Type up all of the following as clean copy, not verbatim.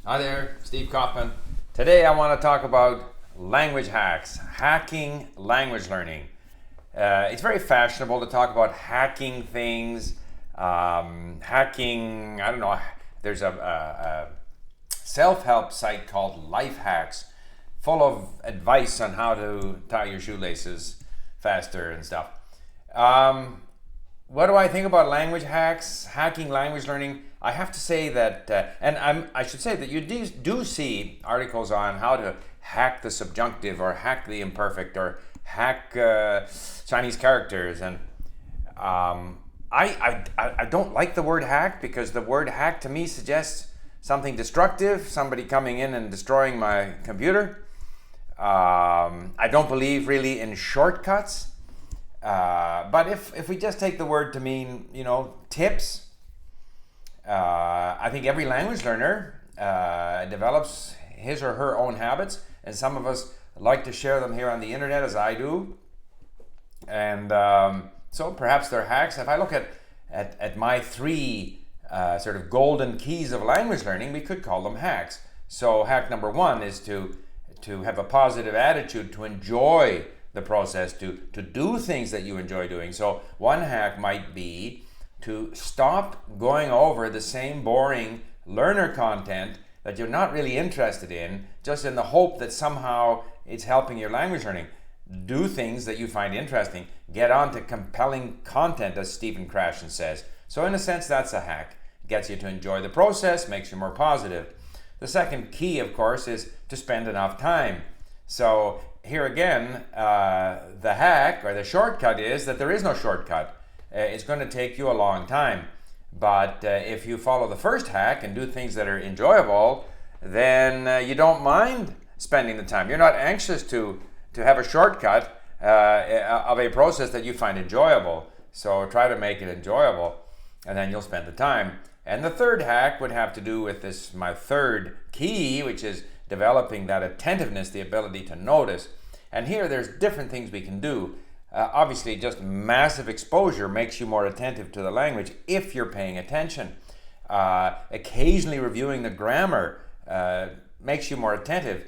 Hi there, Steve Kaufman. Today I want to talk about language hacks, hacking language learning. It's very fashionable to talk about hacking things, hacking, I don't know, there's a self-help site called Life Hacks full of advice on how to tie your shoelaces faster and stuff. What do I think about language hacks, hacking language learning? I have to say that, I should say that you do see articles on how to hack the subjunctive or hack the imperfect or hack Chinese characters. And I don't like the word hack because the word hack to me suggests something destructive, somebody coming in and destroying my computer. I don't believe really in shortcuts. But if we just take the word to mean, tips, I think every language learner develops his or her own habits, and some of us like to share them here on the internet, as I do. And so perhaps they're hacks. If I look at my three sort of golden keys of language learning, we could call them hacks. So hack number one is to have a positive attitude, to enjoy the process, to do things that you enjoy doing. So one hack might be to stop going over the same boring learner content that you're not really interested in, just in the hope that somehow it's helping your language learning. Do things that you find interesting. Get on to compelling content, as Stephen Krashen says. So in a sense, that's a hack. It gets you to enjoy the process, makes you more positive. The second key, of course, is to spend enough time. So here again, the hack or the shortcut is that there is no shortcut. It's going to take you a long time. But if you follow the first hack and do things that are enjoyable, then you don't mind spending the time. You're not anxious to have a shortcut of a process that you find enjoyable. So try to make it enjoyable, and then you'll spend the time. And the third hack would have to do with this, my third key, which is developing that attentiveness, the ability to notice. And here there's different things we can do. Obviously, just massive exposure makes you more attentive to the language if you're paying attention. Occasionally reviewing the grammar makes you more attentive.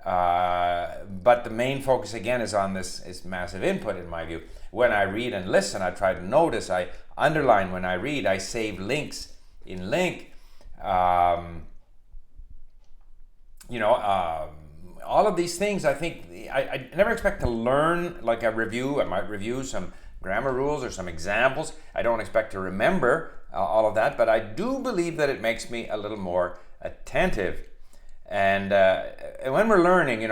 But the main focus again is on this massive input, in my view. When I read and listen, I try to notice. I underline when I read. I save links in LingQ. All of these things, I think, I never expect to learn like a review. I might review some grammar rules or some examples. I don't expect to remember all of that, but I do believe that it makes me a little more attentive. And when we're learning,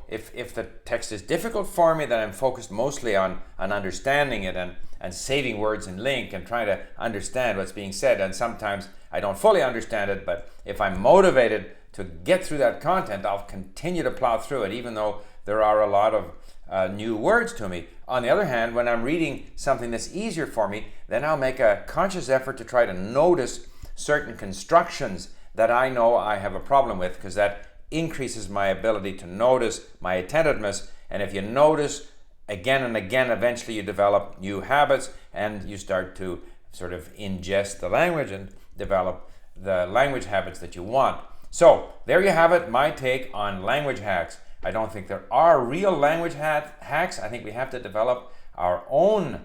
if the text is difficult for me, then I'm focused mostly on understanding it and saving words in LingQ and trying to understand what's being said. And sometimes I don't fully understand it, but if I'm motivated to get through that content, I'll continue to plow through it, even though there are a lot of new words to me. On the other hand, when I'm reading something that's easier for me, then I'll make a conscious effort to try to notice certain constructions that I know I have a problem with, because that increases my ability to notice, my attentiveness. And if you notice again and again, eventually you develop new habits and you start to sort of ingest the language and develop the language habits that you want. So there you have it, my take on language hacks. I don't think there are real language hacks. I think we have to develop our own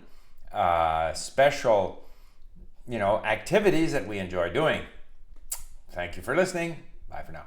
special, activities that we enjoy doing. Thank you for listening. Bye for now.